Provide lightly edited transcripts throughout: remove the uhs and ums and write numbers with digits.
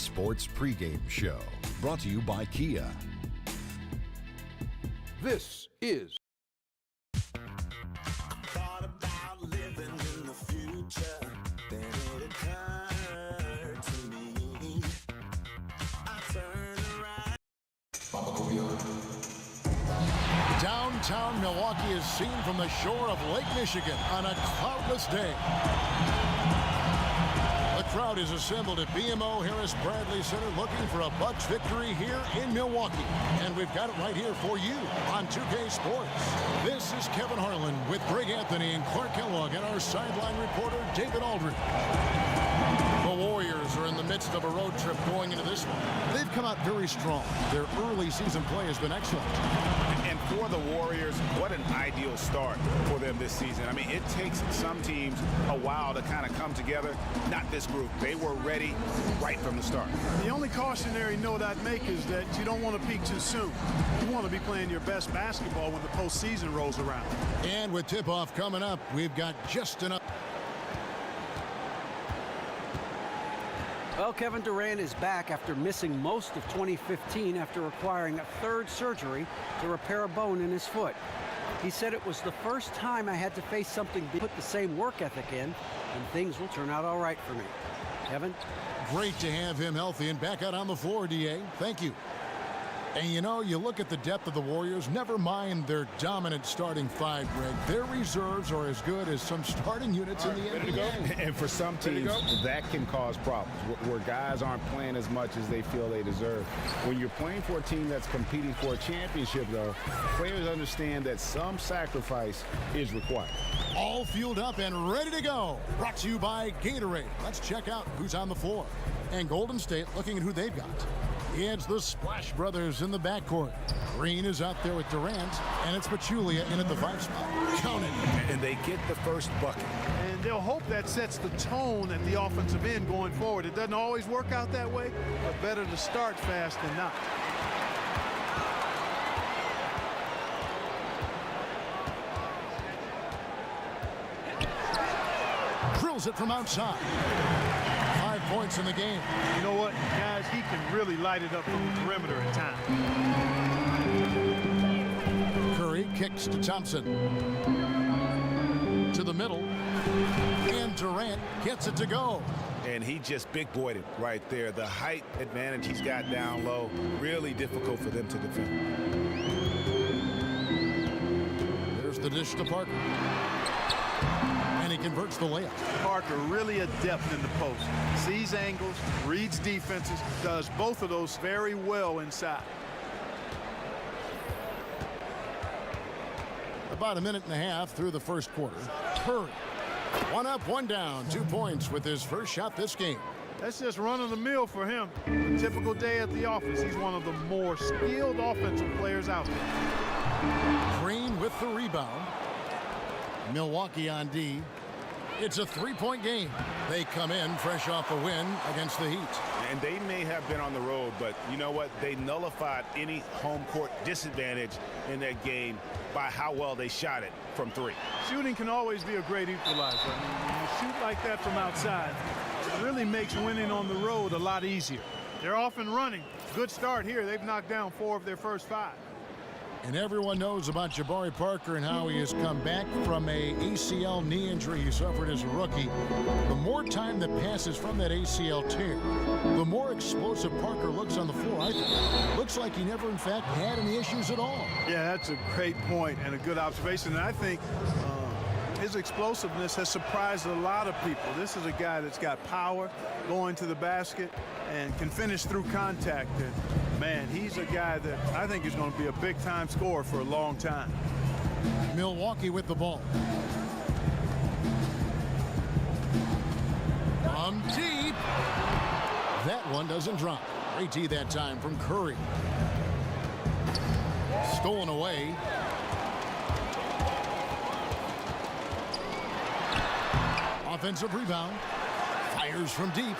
Sports Pregame Show, brought to you by Kia. This is Thought about living in the future, then it occurred to me. I turned around. Downtown Milwaukee is seen from the shore of Lake Michigan on a cloudless day. The crowd is assembled at BMO Harris Bradley Center looking for a Bucks victory here in Milwaukee. And we've got it right here for you on 2K Sports. This is Kevin Harlan with Greg Anthony and Clark Kellogg and our sideline reporter David Aldridge. The Warriors are in the midst of a road trip going into this one. They've come out very strong. Their early season play has been excellent. And for the Warriors, what an ideal start for them this season. I mean, it takes some teams a while to kind of come together. Not this group. They were ready right from the start. The only cautionary note I'd make is that you don't want to peak too soon. You want to be playing your best basketball when the postseason rolls around. And with tip-off coming up, we've got just enough. Well, Kevin Durant is back after missing most of 2015 after requiring a third surgery to repair a bone in his foot. He said it was the first time I had to face something to put the same work ethic in, and things will turn out all right for me. Kevin? Great to have him healthy and back out on the floor, DA. Thank you. And you know, you look at the depth of the Warriors, never mind their dominant starting five, Greg. Their reserves are as good as some starting units in the NBA. And for some teams, that can cause problems, where guys aren't playing as much as they feel they deserve. When you're playing for a team that's competing for a championship, though, players understand that some sacrifice is required. All fueled up and ready to go. Brought to you by Gatorade. Let's check out who's on the floor. And Golden State looking at who they've got. It's the Splash Brothers in the backcourt. Green is out there with Durant, and it's Pachulia in at the 5 spot. Count it. And they get the first bucket. And they'll hope that sets the tone at the offensive end going forward. It doesn't always work out that way, but better to start fast than not. Drills it from outside. 5 points in the game. You know what, guys? He can really light it up from the perimeter at times. Curry kicks to Thompson. To the middle. And Durant gets it to go. And he just big-boyed it right there. The height advantage he's got down low, really difficult for them to defend. There's the dish to Parker. And he converts the layup. Parker really adept in the post. Sees angles, reads defenses, does both of those very well inside. About a minute and a half through the first quarter. Curry. 1 up, 1 down. 2 points with his first shot this game. That's just running the mill for him. A typical day at the office. He's one of the more skilled offensive players out there. Green with the rebound. Milwaukee on D. It's a 3-point game. They come in fresh off a win against the Heat. And they may have been on the road, but you know what? They nullified any home court disadvantage in that game by how well they shot it from 3. Shooting can always be a great equalizer. I mean, when you shoot like that from outside, it really makes winning on the road a lot easier. They're off and running. Good start here. They've knocked down 4 of their first 5. And everyone knows about Jabari Parker and how he has come back from a ACL knee injury he suffered as a rookie. The more time that passes from that ACL tear, the more explosive Parker looks on the floor. I think looks like he never, in fact, had any issues at all. Yeah, that's a great point and a good observation. And I think his explosiveness has surprised a lot of people. This is a guy that's got power, going to the basket, and can finish through contact. And, man, he's a guy that I think is going to be a big-time scorer for a long time. Milwaukee with the ball. From deep. That one doesn't drop. Great D that time from Curry. Stolen away. Offensive rebound. Fires from deep.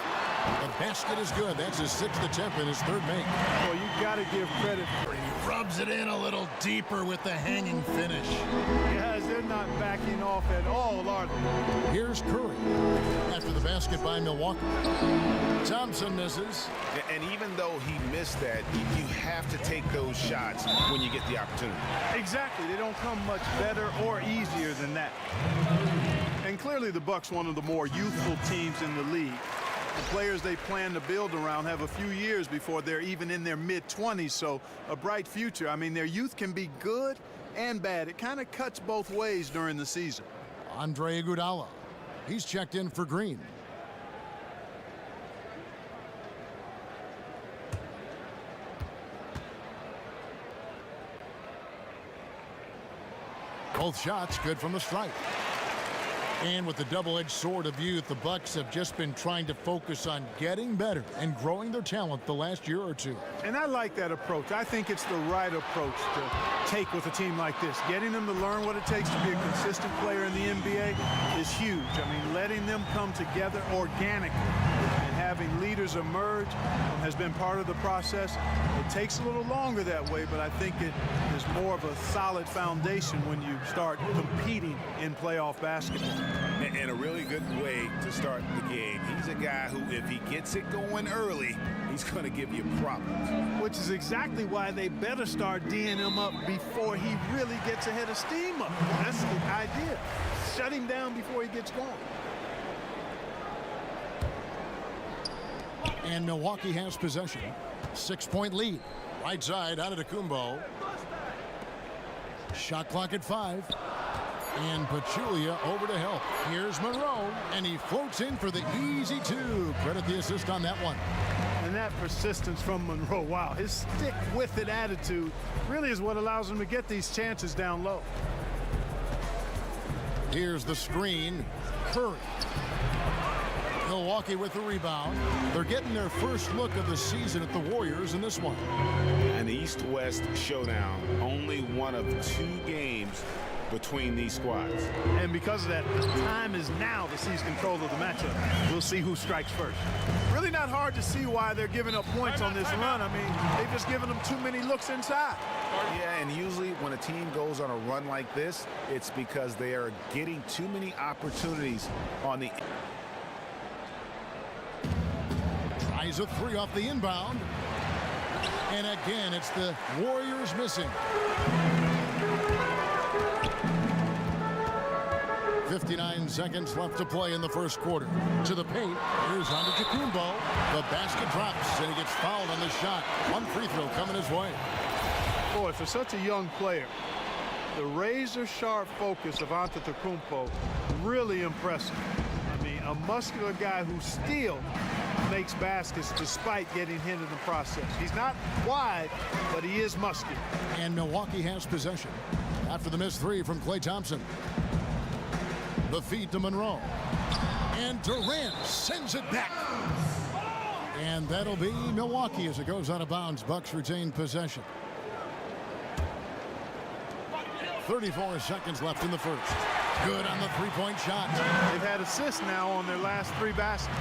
The basket is good. That's his 6th attempt and his 3rd make. Well, you got to give credit. Rubs it in a little deeper with the hanging finish. Guys, they're not backing off at all, are they? Here's Curry after the basket by Milwaukee. Thompson misses. And even though he missed that, you have to take those shots when you get the opportunity. Exactly. They don't come much better or easier than that. And clearly the Bucks, one of the more youthful teams in the league. The players they plan to build around have a few years before they're even in their mid-20s, so a bright future. I mean, their youth can be good and bad. It kind of cuts both ways during the season. Andre Iguodala. He's checked in for Green. Both shots good from the stripe. And with the double-edged sword of youth, the Bucks have just been trying to focus on getting better and growing their talent the last year or two. And I like that approach. I think it's the right approach to take with a team like this. Getting them to learn what it takes to be a consistent player in the NBA is huge. I mean, letting them come together organically and having leaders emerge has been part of the process. It takes a little longer that way, but I think it is more of a solid foundation when you start competing in playoff basketball. And a really good way to start the game. He's a guy who, if he gets it going early, he's going to give you problems. Which is exactly why they better start D'ing him up before he really gets ahead of steam up. That's the idea. Shut him down before he gets going. And Milwaukee has possession. 6-point lead. Right side out of Antetokounmpo. Shot clock at 5. And Pachulia over to help. Here's Monroe, and he floats in for the easy 2. Credit the assist on that one. And that persistence from Monroe, wow, his stick-with-it attitude really is what allows him to get these chances down low. Here's the screen. Curry. Milwaukee with the rebound. They're getting their first look of the season at the Warriors in this one. An East-West showdown. Only one of 2 games between these squads. And because of that, the time is now to seize control of the matchup. We'll see who strikes first. Really not hard to see why they're giving up points on this run. I mean, they've just given them too many looks inside. Yeah, and usually when a team goes on a run like this, it's because they are getting too many opportunities on the... Tries a 3 off the inbound. And again, it's the Warriors missing. 59 seconds left to play in the first quarter. To the paint. Here's Antetokounmpo. The basket drops, and he gets fouled on the shot. One free throw coming his way. Boy, for such a young player, the razor-sharp focus of Antetokounmpo, really impressive. I mean, a muscular guy who still makes baskets despite getting hit in the process. He's not wide, but he is muscular. And Milwaukee has possession after the missed 3 from Klay Thompson. The feed to Monroe. And Durant sends it back. And that'll be Milwaukee as it goes out of bounds. Bucks retain possession. 34 seconds left in the first. Good on the 3-point shot. They've had assists now on their last 3 baskets.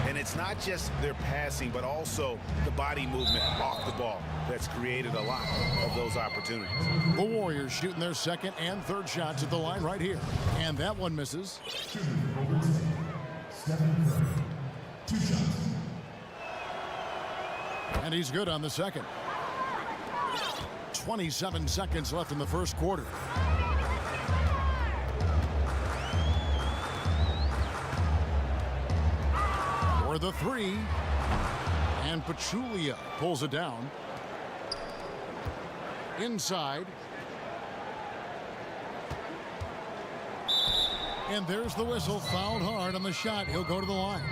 And it's not just their passing, but also the body movement off the ball that's created a lot of those opportunities. The Warriors shooting their second and third shots at the line right here. And that one misses. And he's good on the second. 27 seconds left in the first quarter. For the 3. And Pachulia pulls it down. Inside. And there's the whistle. Fouled hard on the shot. He'll go to the line.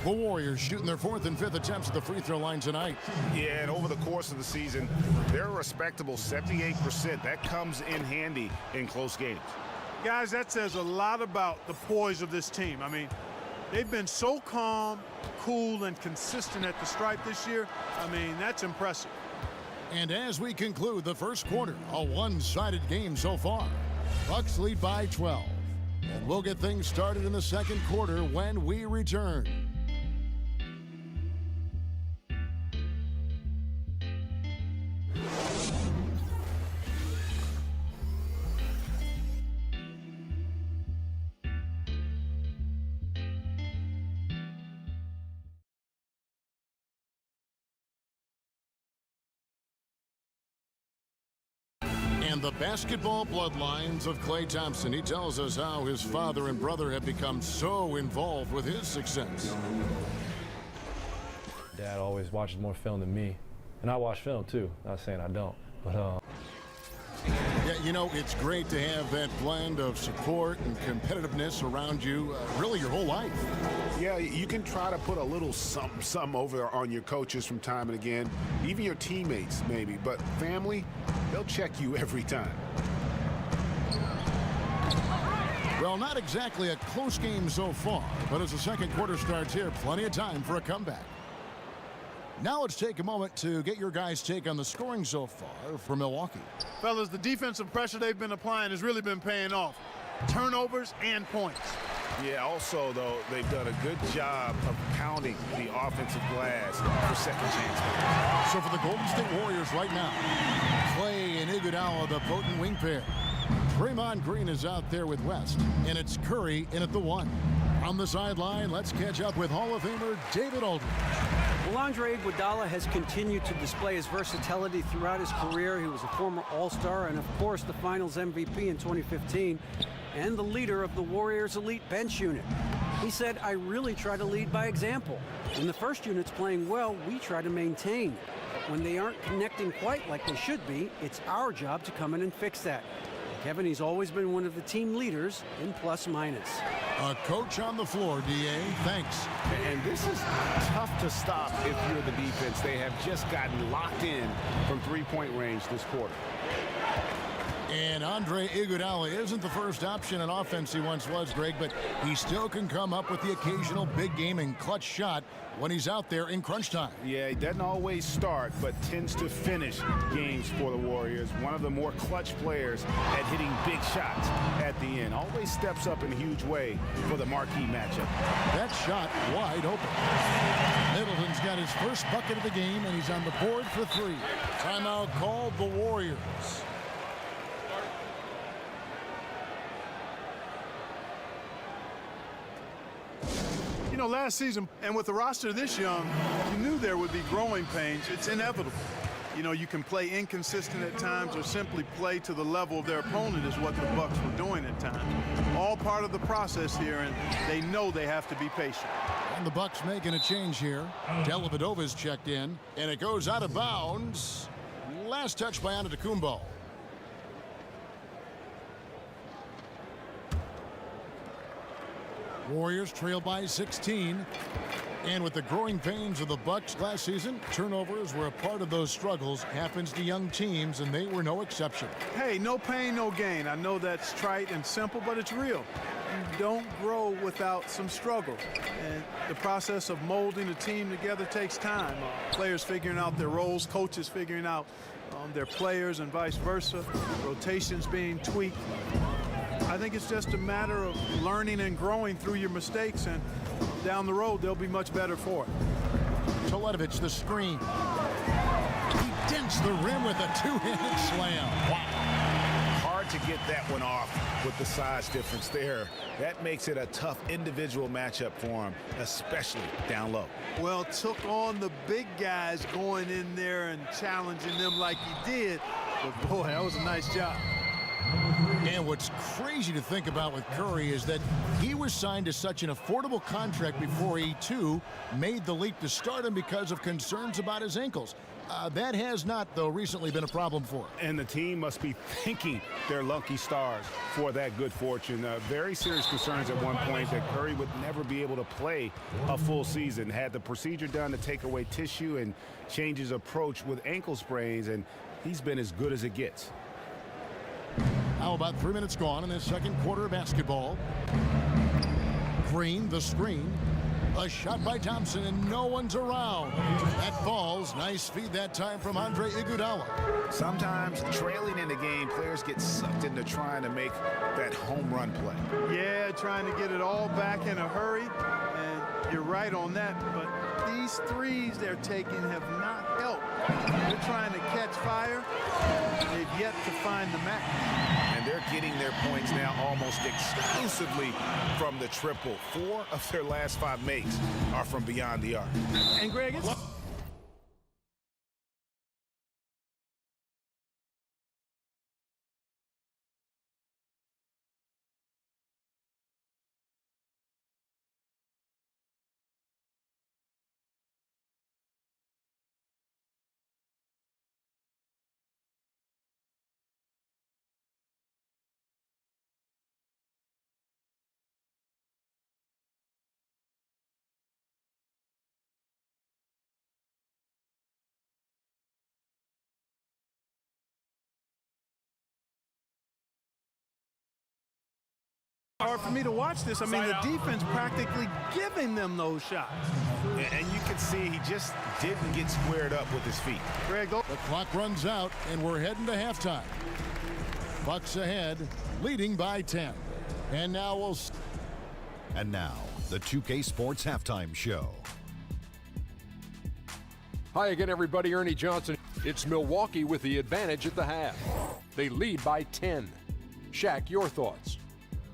The Warriors shooting their 4th and 5th attempts at the free throw line tonight. Yeah, and over the course of the season, they're a respectable 78%. That comes in handy in close games. Guys, that says a lot about the poise of this team. I mean, they've been so calm, cool, and consistent at the stripe this year. I mean, that's impressive. And as we conclude the first quarter, a one-sided game so far. Bucks lead by 12. And we'll get things started in the second quarter when we return. And the basketball bloodlines of Klay Thompson. He tells us how his father and brother have become so involved with his success. Dad always watches more film than me. And I watch film too. Not saying I don't. But Yeah, you know, it's great to have that blend of support and competitiveness around you really your whole life. Yeah, you can try to put a little something over on your coaches from time and again, even your teammates maybe, but family, they'll check you every time. Well, not exactly a close game so far, but as the second quarter starts here, plenty of time for a comeback. Now let's take a moment to get your guys' take on the scoring so far for Milwaukee. Fellas, the defensive pressure they've been applying has really been paying off. Turnovers and points. Yeah, also, though, they've done a good job of pounding the offensive glass for second chance. So for the Golden State Warriors right now, Klay and Iguodala, the potent wing pair. Draymond Green is out there with West, and it's Curry in at the 1. On the sideline, let's catch up with Hall of Famer David Aldridge. Well, Andre Iguodala has continued to display his versatility throughout his career. He was a former All-Star and, of course, the Finals MVP in 2015 and the leader of the Warriors' elite bench unit. He said, "I really try to lead by example. When the first unit's playing well, we try to maintain. But when they aren't connecting quite like they should be, it's our job to come in and fix that." Kevin, he's always been one of the team leaders in plus-minus. A coach on the floor, D.A. Thanks. And this is tough to stop if you're the defense. They have just gotten locked in from three-point range this quarter. And Andre Iguodala isn't the first option in offense he once was, Greg, but he still can come up with the occasional big game and clutch shot when he's out there in crunch time. Yeah, he doesn't always start, but tends to finish games for the Warriors. One of the more clutch players at hitting big shots at the end. Always steps up in a huge way for the marquee matchup. That shot wide open. Middleton's got his first bucket of the game, and he's on the board for 3. Timeout called the Warriors. You know, last season, and with the roster this young, you knew there would be growing pains. It's inevitable. You know, you can play inconsistent at times or simply play to the level of their opponent is what the Bucks were doing at times. All part of the process here, and they know they have to be patient. And the Bucks making a change here. Dellavedova's checked in, and it goes out of bounds. Last touch by Antetokounmpo. Warriors trail by 16. And with the growing pains of the Bucks last season, turnovers were a part of those struggles. Happens to young teams, and they were no exception. Hey, no pain, no gain. I know that's trite and simple, but it's real. You don't grow without some struggle. And the process of molding a team together takes time. Players figuring out their roles, coaches figuring out their players and vice versa, rotations being tweaked. I think it's just a matter of learning and growing through your mistakes, and down the road, they'll be much better for it. Teletovic, the screen. He dents the rim with a two-handed slam. Wow. Hard to get that one off with the size difference there. That makes it a tough individual matchup for him, especially down low. Well, took on the big guys going in there and challenging them like he did. But, boy, that was a nice job. And what's crazy to think about with Curry is that he was signed to such an affordable contract before he, too, made the leap to stardom because of concerns about his ankles. That has not, though, recently been a problem for him. And the team must be thanking their lucky stars for that good fortune. Very serious concerns at one point that Curry would never be able to play a full season. Had the procedure done to take away tissue and change his approach with ankle sprains, and he's been as good as it gets. How about 3 minutes gone in this second quarter of basketball? Green, the screen. A shot by Thompson, and no one's around. That falls. Nice feed that time from Andre Iguodala. Sometimes trailing in the game, players get sucked into trying to make that home run play. Yeah, trying to get it all back in a hurry, and you're right on that, but these threes they're taking have not helped. They're trying to catch fire. They've yet to find the match. And they're getting their points now almost exclusively from the triple. 4 of their last 5 makes are from beyond the arc. And Greg, it's hard for me to watch this. I mean, the defense practically giving them those shots. And you can see he just didn't get squared up with his feet. Greg, The clock runs out, and we're heading to halftime. Bucks ahead, leading by 10. And now And now, the 2K Sports Halftime Show. Hi again, everybody. Ernie Johnson. It's Milwaukee with the advantage at the half. They lead by 10. Shaq, your thoughts?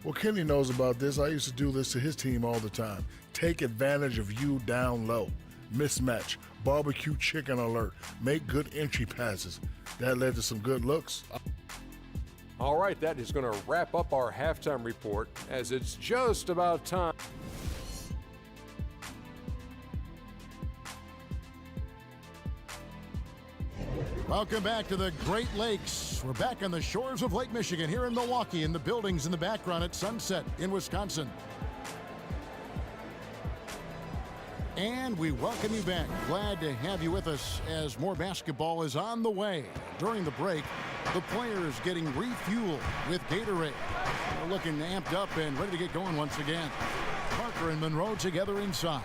Well, Kenny knows about this. I used to do this to his team all the time. Take advantage of you down low. Mismatch. Barbecue chicken alert. Make good entry passes. That led to some good looks. All right, that is going to wrap up our halftime report as it's just about time. Welcome back to the Great Lakes. We're back on the shores of Lake Michigan here in Milwaukee, in the buildings in the background at Sunset in Wisconsin. And we welcome you back. Glad to have you with us as more basketball is on the way. During the break, the players getting refueled with Gatorade. They're looking amped up and ready to get going once again. Parker and Monroe together inside.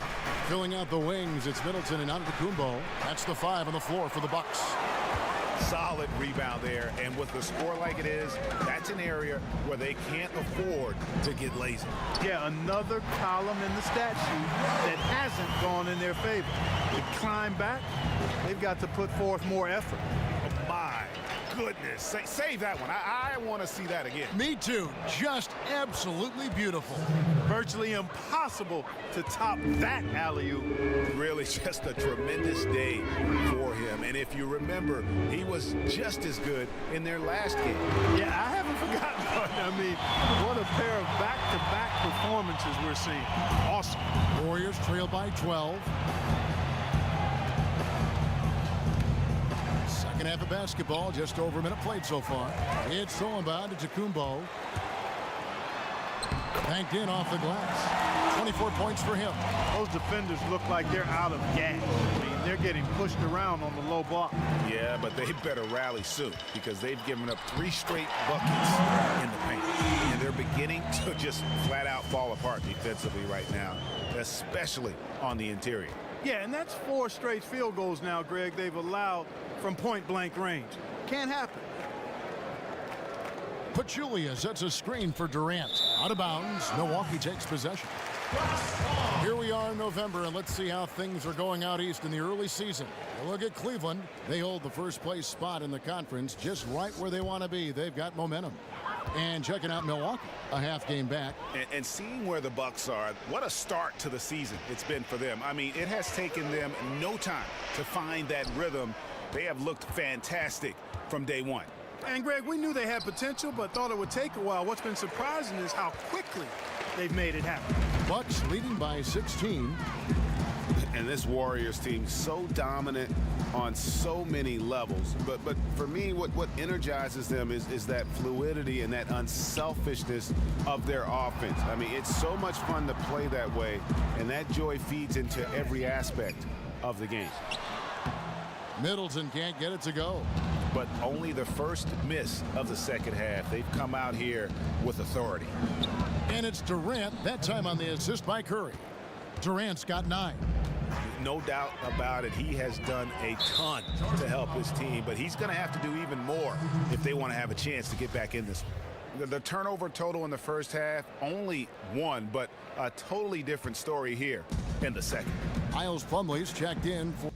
Filling out the wings, it's Middleton and Antetokounmpo. That's the 5 on the floor for the Bucks. Solid rebound there, and with the score like it is, that's an area where they can't afford to get lazy. yeah, another column in the stat sheet that hasn't gone in their favor. To climb back, they've got to put forth more effort. My goodness, save that one. I want to see that again. Me too. Just absolutely beautiful. Virtually impossible to top that alley-oop. Really just a tremendous day for him. And if you remember, he was just as good in their last game. Yeah, I haven't forgotten about it. I mean, what a pair of back-to-back performances we're seeing. Awesome. Warriors trail by 12. Second half of basketball, just over a minute played so far. It's throwing by to Tacumbo. Banked in off the glass. 24 points for him. Those defenders look like they're out of gas. I mean, they're getting pushed around on the low block. Yeah, but they better rally soon because they've given up 3 straight buckets in the paint. And they're beginning to just flat out fall apart defensively right now, especially on the interior. Yeah, and that's 4 straight field goals now, Greg, they've allowed from point-blank range. Can't happen. Pachulia sets a screen for Durant. Out of bounds. Milwaukee takes possession. Here we are in November, and let's see how things are going out east in the early season. Look at Cleveland. They hold the first place spot in the conference, just right where they want to be. They've got momentum. And checking out Milwaukee, a half game back. And seeing where the Bucks are, what a start to the season it's been for them. I mean, it has taken them no time to find that rhythm. They have looked fantastic from day one. And, Greg, we knew they had potential, but thought it would take a while. What's been surprising is how quickly they've made it happen. Bucks leading by 16. And this Warriors team so dominant on so many levels. But for me, what energizes them is that fluidity and that unselfishness of their offense. I mean, it's so much fun to play that way, and that joy feeds into every aspect of the game. Middleton can't get it to go. But only the first miss of the second half. They've come out here with authority. And it's Durant, that time on the assist by Curry. Durant's got 9. No doubt about it. He has done a ton to help his team, but he's going to have to do even more if they want to have a chance to get back in this one. The turnover total in the first half, only 1, but a totally different story here in the second. Miles Plumlee's checked in for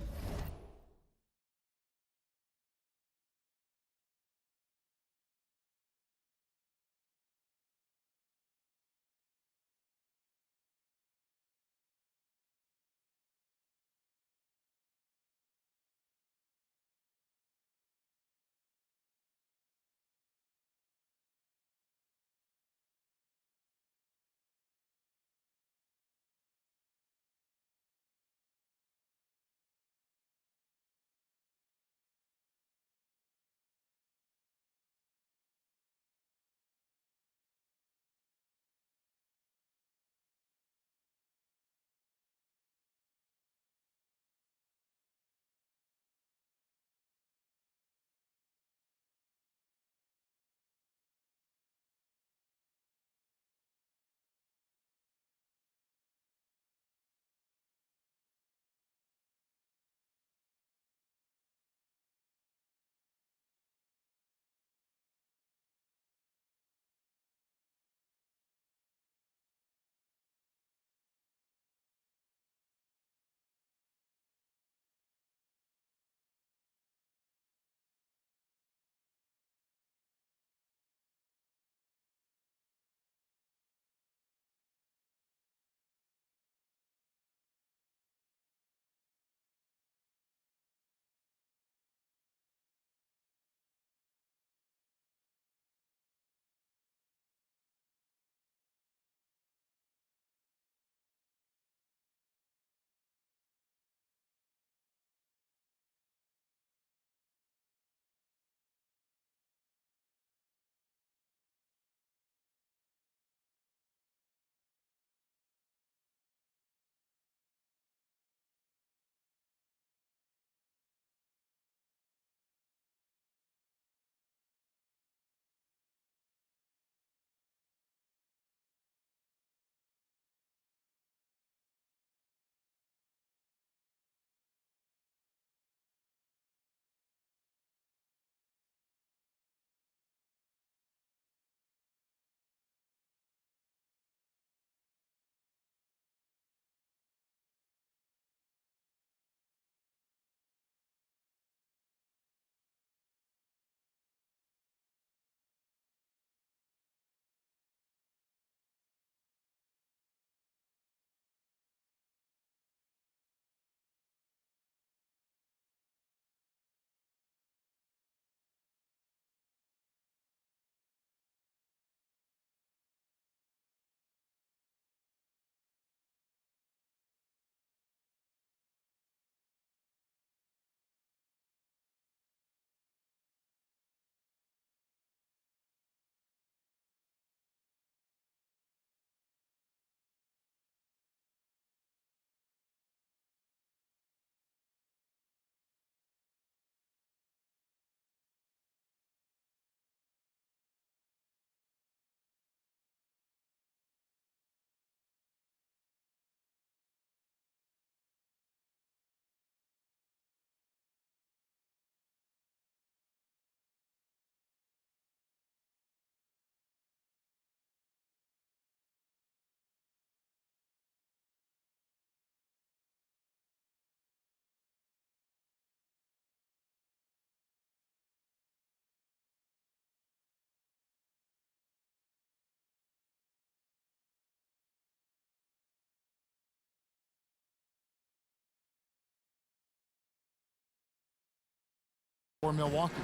For Milwaukee,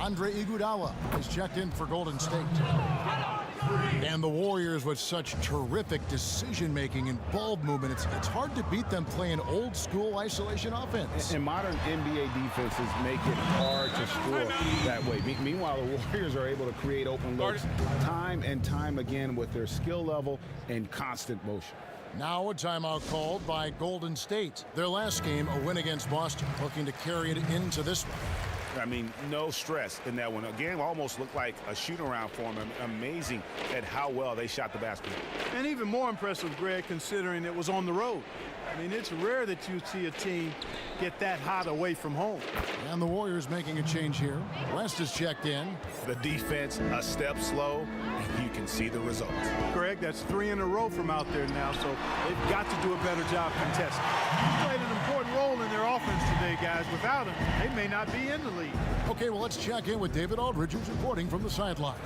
Andre Iguodala is checked in for Golden State. And the Warriors with such terrific decision-making and ball movement, it's hard to beat them playing old-school isolation offense. And modern NBA defenses make it hard to score that way. Meanwhile, the Warriors are able to create open looks time and time again with their skill level and constant motion. Now a timeout called by Golden State. Their last game, a win against Boston, looking to carry it into this one. I mean, no stress in that one. Again, almost looked like a shoot-around for them. Amazing at how well they shot the basket. And even more impressive, Greg, considering it was on the road. I mean, it's rare that you see a team get that hot away from home. And the Warriors making a change here. West is checked in. The defense a step slow, and you can see the results. Greg, that's 3 in a row from out there now, so they've got to do a better job contesting. He played an important role in their offense today, guys. Without him, they may not be in the league. Okay, well, let's check in with David Aldridge, who's reporting from the sideline.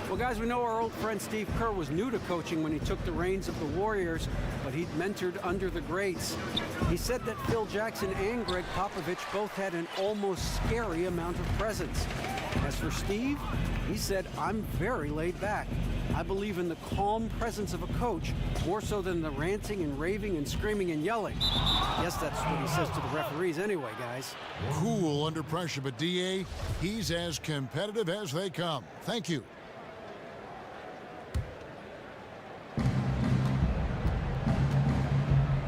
Well, guys, we know our old friend Steve Kerr was new to coaching when he took the reins of the Warriors, but he'd mentored under the greats. He said that Phil Jackson and Greg Popovich both had an almost scary amount of presence. As for Steve, he said, "I'm very laid back. I believe in the calm presence of a coach more so than the ranting and raving and screaming and yelling." Yes, that's what he says to the referees anyway, guys. Cool under pressure, but D.A., he's as competitive as they come. Thank you.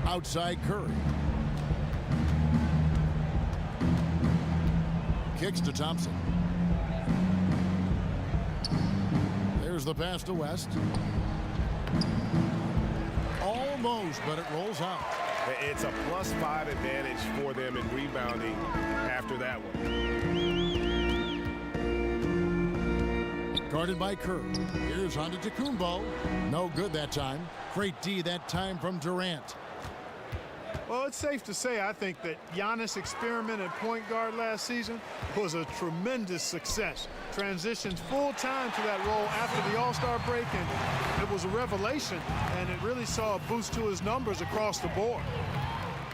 Outside Curry. Kicks to Thompson. There's the pass to West. Almost, but it rolls out. It's a +5 advantage for them in rebounding after that one. Guarded by Curry. Here's Antetokounmpo. No good that time. Great D that time from Durant. Well, it's safe to say, I think, that Giannis' experiment at point guard last season was a tremendous success. Transitioned full time to that role after the All-Star break, and it was a revelation, and it really saw a boost to his numbers across the board.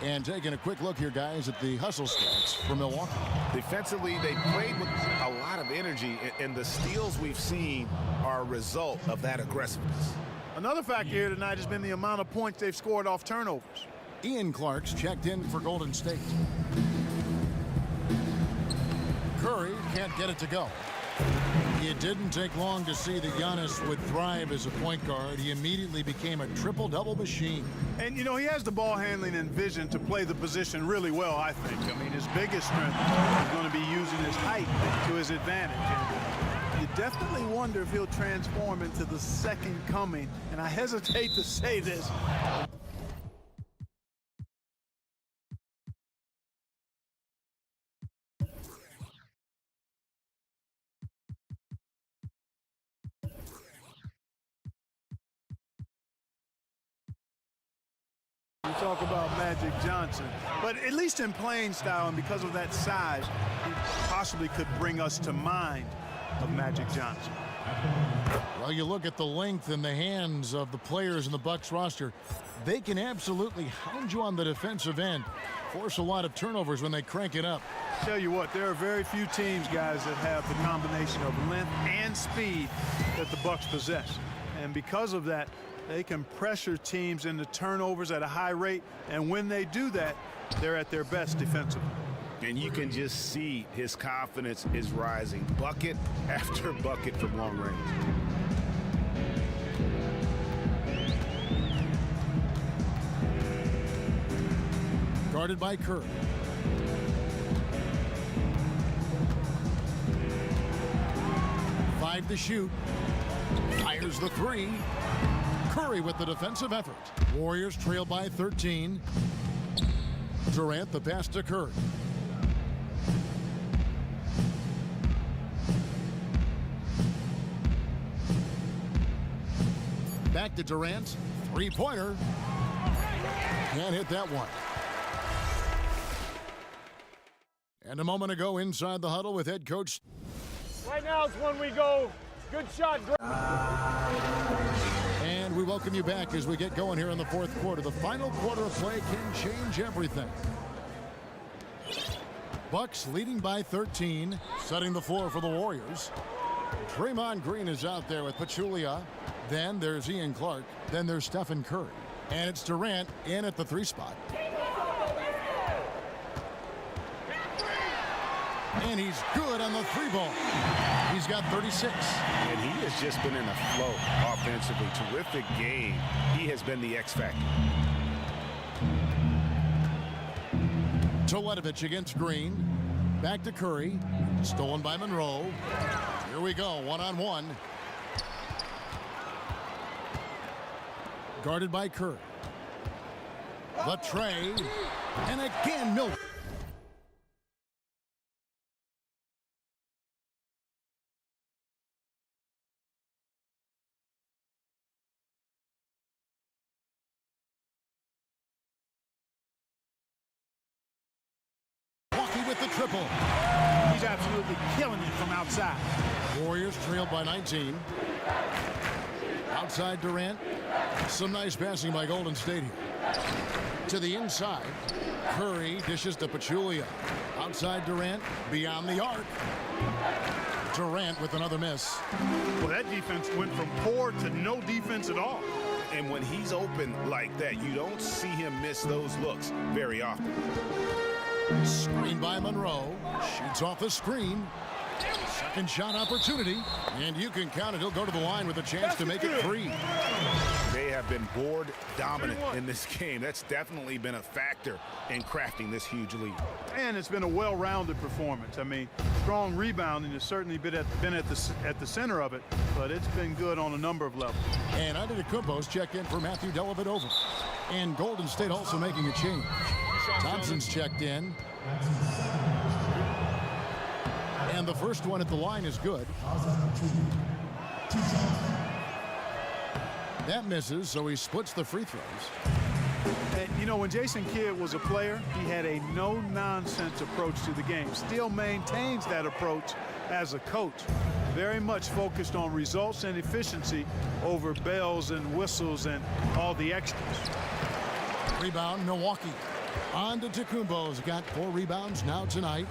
And taking a quick look here, guys, at the hustle stats for Milwaukee. Defensively, they played with a lot of energy, and the steals we've seen are a result of that aggressiveness. Another factor here tonight has been the amount of points they've scored off turnovers. Ian Clark's checked in for Golden State. Curry can't get it to go. It didn't take long to see that Giannis would thrive as a point guard. He immediately became a triple-double machine. And, you know, he has the ball handling and vision to play the position really well, I think. I mean, his biggest strength is going to be using his height to his advantage. And you definitely wonder if he'll transform into the second coming. And I hesitate to say this. We talk about Magic Johnson, but at least in playing style and because of that size, he possibly could bring us to mind of Magic Johnson. Well, you look at the length and the hands of the players in the Bucks roster. They can absolutely hound you on the defensive end, force a lot of turnovers when they crank it up. Tell you what, there are very few teams, guys, that have the combination of length and speed that the Bucks possess. And because of that, they can pressure teams into turnovers at a high rate, and when they do that, they're at their best defensively. And you can just see his confidence is rising, bucket after bucket from long range. Guarded by Curry. Five to shoot. Fires the three. Curry with the defensive effort. Warriors trail by 13. Durant the pass to Curry. Back to Durant. Three-pointer. Can't hit that one. And a moment ago inside the huddle with head coach. Right now is when we go. Good shot. And we welcome you back as we get going here in the fourth quarter. The final quarter of play can change everything. Bucks leading by 13, setting the floor for the Warriors. Draymond Green is out there with Pachulia. Then there's Ian Clark. Then there's Stephen Curry. And it's Durant in at the 3 spot. And he's good on the 3 ball. He's got 36. And he has just been in a flow offensively. Terrific game. He has been the X factor. Teletovic against Green. Back to Curry. Stolen by Monroe. Here we go, one-on-one. Guarded by Curry. The tray. And again, Milton. With the triple. He's absolutely killing it from outside. Warriors trailed by 19. Outside Durant. Some nice passing by Golden State here. To the inside. Curry dishes to Pachulia. Outside Durant. Beyond the arc. Durant with another miss. Well, that defense went from poor to no defense at all. And when he's open like that, you don't see him miss those looks very often. Screen by Monroe. Shoots off the screen. Second shot opportunity. And you can count it. He'll go to the line with a chance to make it 3. They have been board dominant in this game. That's definitely been a factor in crafting this huge lead. And it's been a well-rounded performance. I mean, strong rebounding has certainly been at the center of it, but it's been good on a number of levels. And Antetokounmpo's checked in for Matthew Dellavedova. And Golden State also making a change. Thompson's checked in. And the first one at the line is good. That misses, so he splits the free throws. And, you know, when Jason Kidd was a player, he had a no-nonsense approach to the game. Still maintains that approach as a coach. Very much focused on results and efficiency over bells and whistles and all the extras. Rebound, Milwaukee. Antetokounmpo's got 4 rebounds now tonight.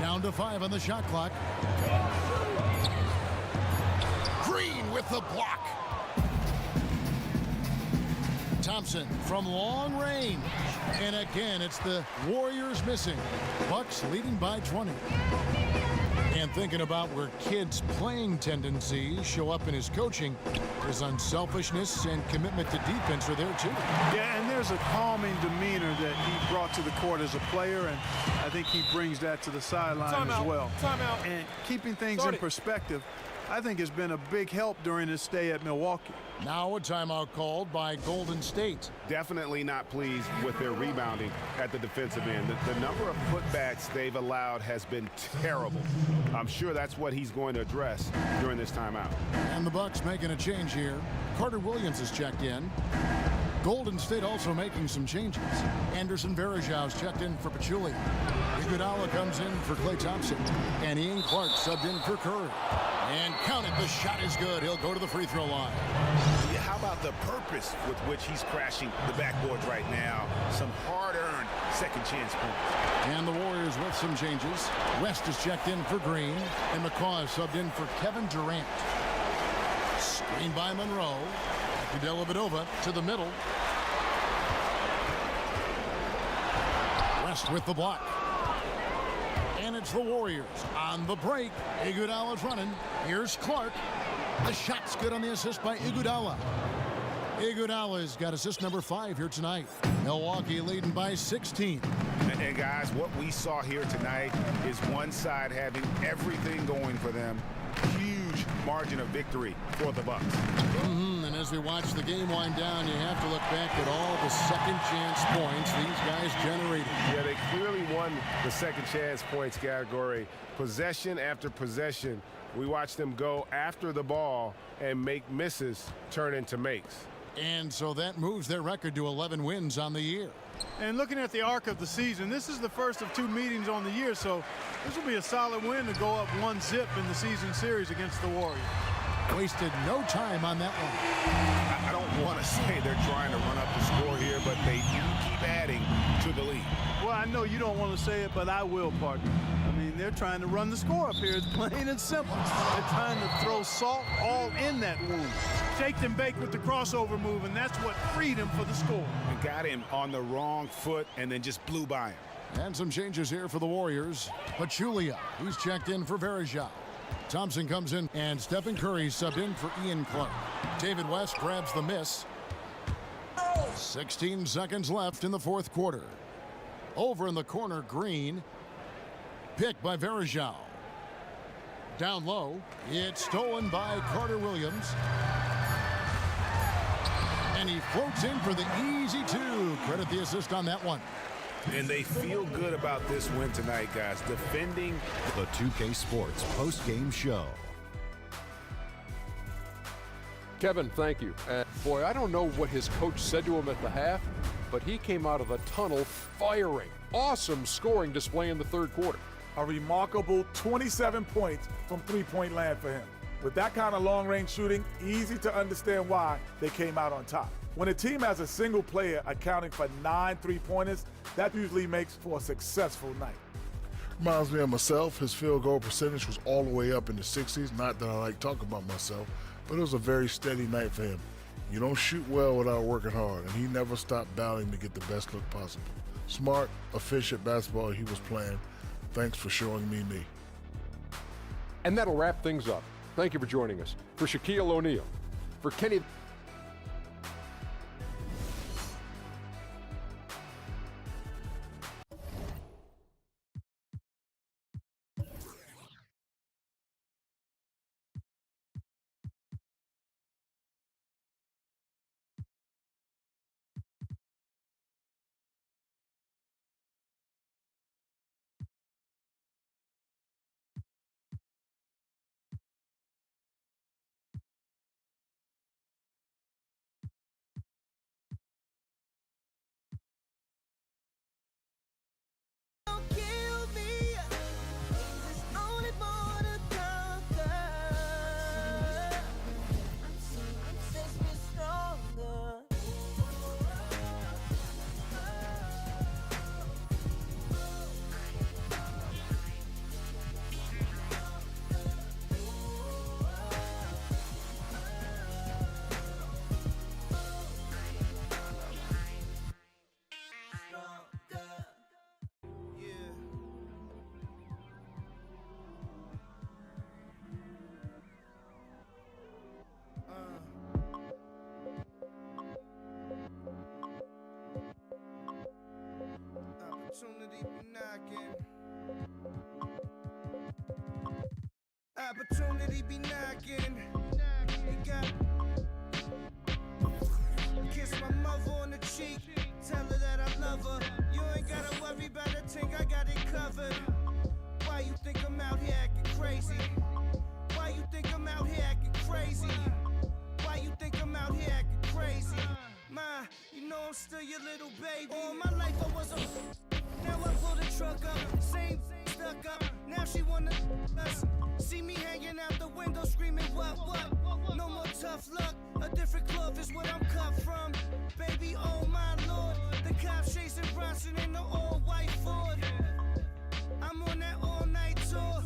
Down to 5 on the shot clock. Green with the block. Thompson from long range. And again, it's the Warriors missing. Bucks leading by 20. And thinking about where Kidd's playing tendencies show up in his coaching, his unselfishness and commitment to defense are there too. Yeah, and there's a calming demeanor that he brought to the court as a player, and I think he brings that to the sideline as well. Timeout. And keeping things in perspective, I think has been a big help during his stay at Milwaukee. Now a timeout called by Golden State. Definitely not pleased with their rebounding at the defensive end. The number of putbacks they've allowed has been terrible. I'm sure that's what he's going to address during this timeout. And the Bucks making a change here. Carter Williams is checked in. Golden State also making some changes. Anderson Varejau's checked in for Pachulia. Iguodala comes in for Klay Thompson. And Ian Clark subbed in for Curry. And count it, the shot is good. He'll go to the free throw line. Yeah, how about the purpose with which he's crashing the backboards right now? Some hard-earned second chance points. And the Warriors with some changes. West is checked in for Green. And McCaw is subbed in for Kevin Durant. Screen by Monroe. Dellavedova to the middle. West with the block. And it's the Warriors on the break. Iguodala's running. Here's Clark. The shot's good on the assist by Iguodala. Iguodala's got assist number 5 here tonight. Milwaukee leading by 16. And guys, what we saw here tonight is one side having everything going for them. Huge margin of victory for the Bucks. And as we watch the game wind down, you have to look back at all the second chance points these guys generated. Yeah, they clearly won the second chance points category. Possession after possession, we watched them go after the ball and make misses turn into makes. And so that moves their record to 11 wins on the year. And looking at the arc of the season, this is the first of 2 meetings on the year, so this will be a solid win to go up 1-0 in the season series against the Warriors. Wasted no time on that one. I don't want to say they're trying to run up the score here, but they do keep adding to the lead. Well, I know you don't want to say it, but I will, partner. I mean, they're trying to run the score up here. It's plain and simple. They're trying to throw salt all in that wound. Shake and bake with the crossover move, and that's what freed him for the score. And got him on the wrong foot and then just blew by him. And some changes here for the Warriors. Pachulia, he's checked in for Varejao. Thompson comes in, and Stephen Curry subbed in for Ian Clark. David West grabs the miss. 16 seconds left in the 4th quarter. Over in the corner, Green. Picked by Varejao. Down low, it's stolen by Carter Williams. And he floats in for the easy 2. Credit the assist on that one. And they feel good about this win tonight, guys. Defending The 2K Sports post-game show. Kevin, thank you. Boy, I don't know what his coach said to him at the half, but he came out of the tunnel firing. Awesome scoring display in the 3rd quarter. A remarkable 27 points from three-point land for him. With that kind of long-range shooting, easy to understand why they came out on top. When a team has a single player accounting for 9 three-pointers, that usually makes for a successful night. Reminds me of myself. His field goal percentage was all the way up in the 60s. Not that I like talking about myself, but it was a very steady night for him. You don't shoot well without working hard, and he never stopped battling to get the best look possible. Smart, efficient basketball he was playing. Thanks for showing me. And that'll wrap things up. Thank you for joining us. For Shaquille O'Neal, for Kenny. Opportunity be knocking. Opportunity be knocking. You got kiss my mother on the cheek. Tell her that I love her. You ain't gotta worry about a thing, I got it covered. Why you think I'm out here acting crazy? Why you think I'm out here acting crazy? Why you think I'm out here acting crazy? Ma, you know I'm still your little baby. All my life I was a now I pull the truck up, same stuck up. Now she wanna us. See me hanging out the window screaming what? No more tough luck. A different cloth is what I'm cut from. Baby, oh my lord, the cops chasing Bronson in the all-white Ford. I'm on that all-night tour.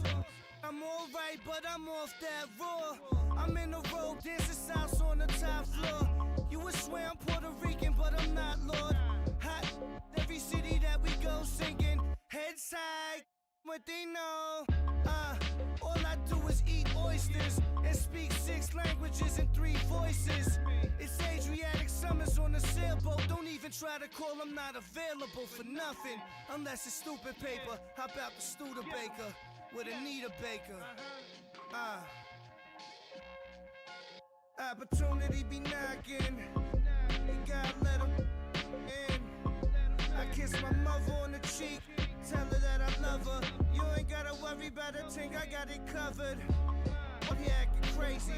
I'm alright, but I'm off that raw. I'm in the road dancing south on the top floor. You would swear I'm Puerto Rican, but I'm not, Lord. Hot every city that we go singing. Heads high, what they know. All I do is eat oysters and speak 6 languages and 3 voices. It's Adriatic summers on a sailboat. Don't even try to call, I'm not available for nothing. Unless it's stupid paper. How about the Studebaker with Anita Baker? Opportunity be knocking. You gotta let 'em in. I kiss my mother on the cheek. Tell her that I love her. You ain't gotta worry about a thing, I got it covered. I'm here acting crazy.